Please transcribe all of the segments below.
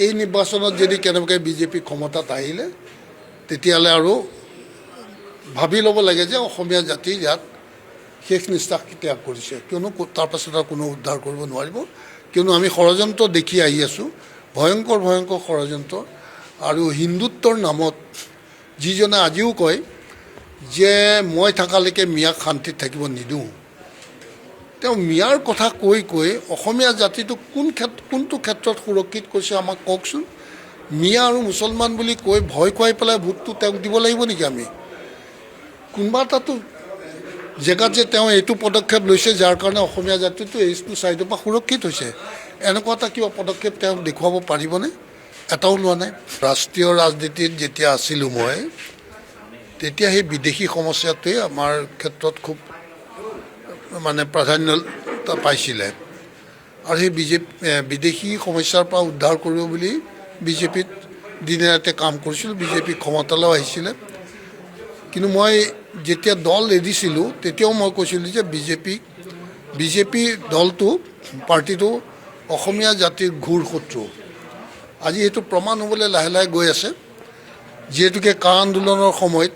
এই নিৰ্বাচনত যদি কেনেবাকৈ বিজেপি ক্ষমতাত আহিলে তেতিয়াহ'লে আৰু ভাবি ল'ব লাগে যে অসমীয়া জাতি ইয়াত শেষ নিশ্বাস ত্যাগ কৰিছে, কিয়নো তাৰ পাছত আৰু কোনো উদ্ধাৰ কৰিব নোৱাৰিব। কিয়নো আমি ষড়যন্ত্ৰ দেখি আহি আছোঁ, ভয়ংকৰ ভয়ংকৰ ষড়যন্ত্ৰ। আৰু হিন্দুত্বৰ নামত যিজনে আজিও কয় যে মই থকালৈকে মিয়াক শান্তিত থাকিব নিদিওঁ, তেওঁ মিয়াৰ কথা কৈ কৈ অসমীয়া জাতিটোক কোনটো ক্ষেত্ৰত সুৰক্ষিত কৰিছে আমাক কওকচোন। মিয়া আৰু মুছলমান বুলি কৈ ভয় খুৱাই পেলাই ভোটটো তেওঁক দিব লাগিব নেকি আমি? কোনোবা এটাতো জেগাত যে তেওঁ এইটো পদক্ষেপ লৈছে যাৰ কাৰণে অসমীয়া জাতিটো এইটো ছাইডৰ পৰা সুৰক্ষিত হৈছে, এনেকুৱা এটা কিবা পদক্ষেপ তেওঁ দেখুৱাব পাৰিবনে? এটাও লোৱা নাই। ৰাষ্ট্ৰীয় ৰাজনীতিত যেতিয়া আছিলোঁ মই, তেতিয়া সেই বিদেশী সমস্যাটোৱে আমাৰ ক্ষেত্ৰত খুব মানে প্ৰাধান্যতা পাইছিলে। আৰু সেই বিদেশী সমস্যাৰ পৰা উদ্ধাৰ কৰিব বুলি বিজেপিত দিনে ৰাতে কাম কৰিছিলোঁ, বিজেপি ক্ষমতালৈও আহিছিলে। কিন্তু মই যেতিয়া দল এৰিছিলোঁ তেতিয়াও মই কৈছিলোঁ যে বিজেপি দলটো পাৰ্টিটো অসমীয়া জাতিৰ ঘূৰ শত্ৰু। আজি সেইটো প্ৰমাণ হ'বলৈ লাহে লাহে গৈ আছে। যিহেতুকে কা আন্দোলনৰ সময়ত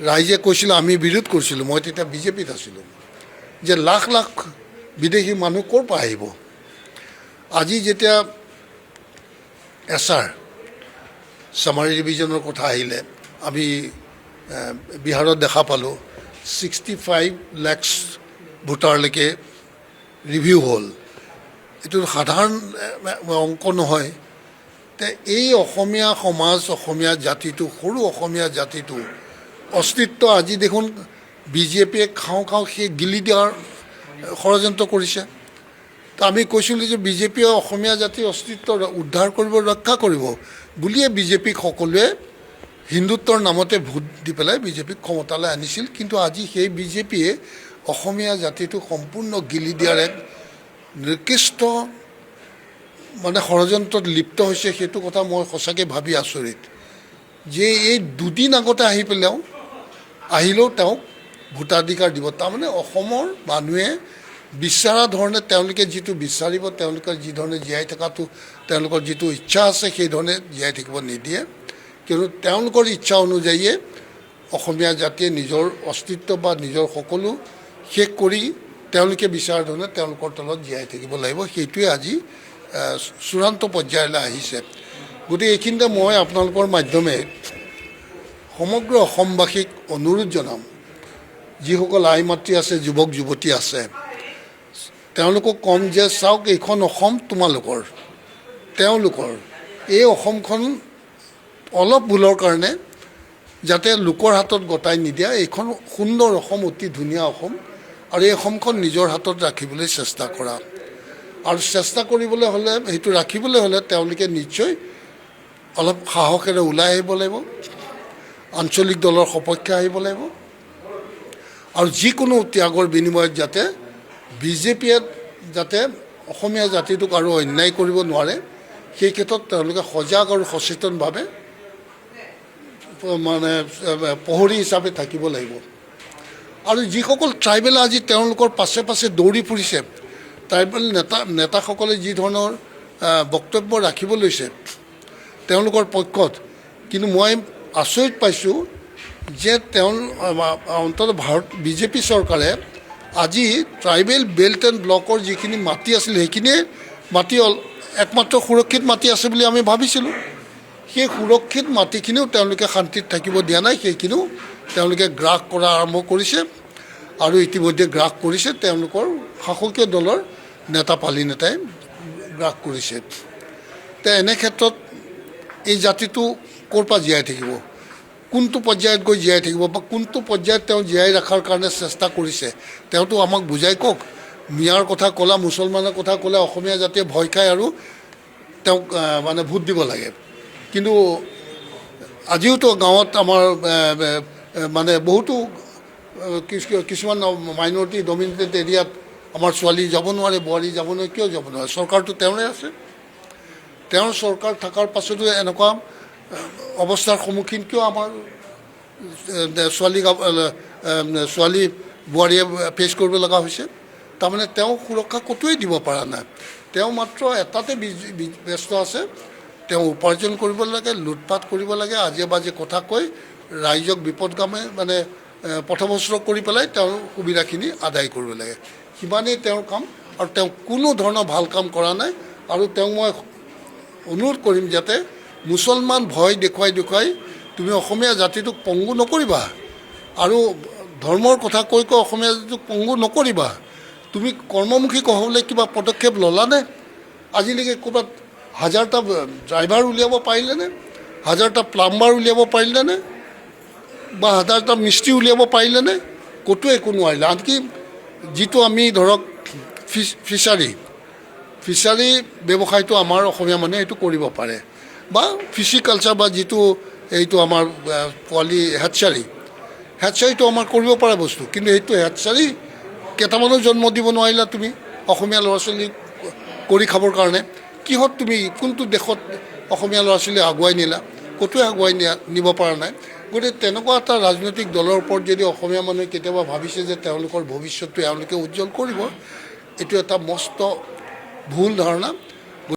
ৰাইজে কৈছিলোঁ, আমি বিৰোধ কৰিছিলোঁ, মই তেতিয়া বিজেপিত আছিলোঁ, যে লাখ লাখ বিদেশী মানুহ ক'ৰ পৰা আহিব। আজি যেতিয়া এছাৰ চামাৰী ডিভিজনৰ কথা আহিলে, আমি বিহাৰত দেখা পালোঁ 65 লাখ ভোটাৰলৈকে ৰিভিউ হ'ল। এইটো সাধাৰণ অংক নহয়। এই অসমীয়া সমাজ, অসমীয়া জাতিটো, সৰু অসমীয়া জাতিটো অস্তিত্ব আজি দেখোন বিজেপিয়ে খাওঁ সেই গিলি দিয়াৰ ষড়যন্ত্ৰ কৰিছে। তো আমি কৈছিলোঁ যে বিজেপিয়ে অসমীয়া জাতিৰ অস্তিত্ব উদ্ধাৰ কৰিব, ৰক্ষা কৰিব বুলিয়ে বিজেপিক সকলোৱে হিন্দুত্বৰ নামতে ভোট দি পেলাই বিজেপিক ক্ষমতালৈ আনিছিল। কিন্তু আজি সেই বিজেপিয়ে অসমীয়া জাতিটো সম্পূৰ্ণ গিলি দিয়াৰ এক নিকৃষ্ট মানে ষড়যন্ত্ৰত লিপ্ত হৈছে। সেইটো কথা মই সঁচাকৈ ভাবি আচৰিত যে এই দুদিন আগতে আহিলেও তেওঁক ভোটাধিকাৰ দিব। তাৰমানে অসমৰ মানুহে বিচৰা ধৰণে তেওঁলোকে যিটো বিচাৰিব, তেওঁলোকৰ যিধৰণে জীয়াই থকাটো তেওঁলোকৰ যিটো ইচ্ছা আছে সেইধৰণে জীয়াই থাকিব নিদিয়ে। কিয়নো তেওঁলোকৰ ইচ্ছা অনুযায়ীয়ে অসমীয়া জাতিয়ে নিজৰ অস্তিত্ব বা নিজৰ সকলো শেষ কৰি তেওঁলোকে বিচৰা ধৰণে তেওঁলোকৰ তলত জীয়াই থাকিব লাগিব। সেইটোৱে আজি চূড়ান্ত পৰ্যায়লৈ আহিছে। গতিকে এইখিনিতে মই আপোনালোকৰ মাধ্যমে সমগ্ৰ অসমবাসীক অনুৰোধ জনাম, যিসকল আই মাতৃ আছে, যুৱক যুৱতী আছে, তেওঁলোকক ক'ম যে চাওক, এইখন অসম তোমালোকৰ, তেওঁলোকৰ। এই অসমখন অলপ ভুলৰ কাৰণে যাতে লোকৰ হাতত গতাই নিদিয়া। এইখন সুন্দৰ অসম, অতি ধুনীয়া অসম, আৰু এই অসমখন নিজৰ হাতত ৰাখিবলৈ চেষ্টা কৰা। আৰু চেষ্টা কৰিবলৈ হ'লে, সেইটো ৰাখিবলৈ হ'লে তেওঁলোকে নিশ্চয় অলপ সাহসেৰে ওলাই আহিব লাগিব, আঞ্চলিক দলৰ সপক্ষে আহিব লাগিব, আৰু যিকোনো ত্যাগৰ বিনিময়ত যাতে বিজেপিয়ে যাতে অসমীয়া জাতিটোক আৰু অন্যায় কৰিব নোৱাৰে, সেই ক্ষেত্ৰত তেওঁলোকে সজাগ আৰু সচেতনভাৱে মানে প্ৰহৰী হিচাপে থাকিব লাগিব। আৰু যিসকল ট্ৰাইবেল আজি তেওঁলোকৰ পাছে পাছে দৌৰি ফুৰিছে, ট্ৰাইবেল নেতাসকলে যি ধৰণৰ বক্তব্য ৰাখিব লৈছে তেওঁলোকৰ পক্ষত, কিন্তু মই আচৰিত পাইছোঁ যে অন্ততঃ বিজেপি চৰকাৰে আজি ট্ৰাইবেল বেল্ট এণ্ড ব্লকৰ যিখিনি মাটি আছিল সেইখিনিয়ে মাটি একমাত্ৰ সুৰক্ষিত মাটি আছে বুলি আমি ভাবিছিলোঁ। সেই সুৰক্ষিত মাটিখিনিও তেওঁলোকে শান্তিত থাকিব দিয়া নাই, সেইখিনিও তেওঁলোকে গ্ৰাস কৰা আৰম্ভ কৰিছে, আৰু ইতিমধ্যে গ্ৰাস কৰিছে তেওঁলোকৰ শাসকীয় দলৰ নেতাপালি নেতাই গ্ৰাস কৰিছে। এনে ক্ষেত্ৰত এই জাতিটো ক'ৰ পৰা জীয়াই থাকিব, কোনটো পৰ্যায়ত গৈ জীয়াই থাকিব, বা কোনটো পৰ্যায়ত তেওঁ জীয়াই ৰখাৰ কাৰণে চেষ্টা কৰিছে তেওঁতো আমাক বুজাই কওক। মিয়াৰ কথা ক'লা, মুছলমানৰ কথা ক'লে অসমীয়া জাতিয়ে ভয় খায় আৰু তেওঁক মানে ভোট দিব লাগে। কিন্তু আজিওতো গাঁৱত আমাৰ মানে বহুতো কিছুমান মাইনৰিটি ডমিনেটেড এৰিয়াত আমাৰ ছোৱালী যাব নোৱাৰে, বোৱাৰী যাব নোৱাৰে। কিয় যাব নোৱাৰে? চৰকাৰটো তেওঁৰে আছে। তেওঁৰ চৰকাৰ থকাৰ পাছতো এনেকুৱা অৱস্থাৰ সন্মুখীন কিয় আমাৰ ছোৱালী বোৱাৰীয়ে ফেচ কৰিব লগা হৈছে? তাৰমানে তেওঁ সুৰক্ষা ক'তোৱেই দিব পৰা নাই। তেওঁ মাত্ৰ এটাতে ব্যস্ত আছে তেওঁ উপাৰ্জন কৰিব লাগে, লুটপাট কৰিব লাগে, আজে বাজে কথা কৈ ৰাইজক বিপদগামে মানে পথভ্ৰষ্ট কৰি পেলাই তেওঁৰ সুবিধাখিনি আদায় কৰিব লাগে। সিমানেই তেওঁৰ কাম, আৰু তেওঁ কোনো ধৰণৰ ভাল কাম কৰা নাই। আৰু তেওঁক মই অনুৰোধ কৰিম যাতে মুছলমান ভয় দেখুৱাই তুমি অসমীয়া জাতিটোক পংগু নকৰিবা, আৰু ধৰ্মৰ কথা কৈ অসমীয়া জাতিটোক পংগু নকৰিবা। তুমি কৰ্মমুখী হ'বলৈ কিবা পদক্ষেপ ল'লানে? আজিলৈকে ক'ৰবাত 1000টা ড্ৰাইভাৰ উলিয়াব পাৰিলেনে? 1000টা প্লাম্বাৰ উলিয়াব পাৰিলেনে? বা 1000টা মিস্ত্ৰী উলিয়াব পাৰিলেনে? ক'তো একো নোৱাৰিলে। আনকি যিটো আমি ধৰক ফিছাৰী ব্যৱসায়টো আমাৰ অসমীয়া মানুহে এইটো কৰিব পাৰে, বা ফিচিকালচাৰ বা যিটো এইটো আমাৰ পোৱালি হেটচাৰীটো আমাৰ কৰিব পৰা বস্তু। কিন্তু সেইটো হেটচাৰী কেইটামানো জন্ম দিব নোৱাৰিলা তুমি অসমীয়া ল'ৰা ছোৱালী কৰি খাবৰ কাৰণে। কিহত তুমি কোনটো দেশত অসমীয়া ল'ৰা ছোৱালী আগুৱাই নিলা? ক'তোৱে আগুৱাই নিব পৰা নাই। গতিকে তেনেকুৱা এটা ৰাজনৈতিক দলৰ ওপৰত যদি অসমীয়া মানুহে কেতিয়াবা ভাবিছে যে তেওঁলোকৰ ভৱিষ্যতটো এওঁলোকে উজ্জ্বল কৰিব, এইটো এটা মস্ত ভুল ধাৰণা।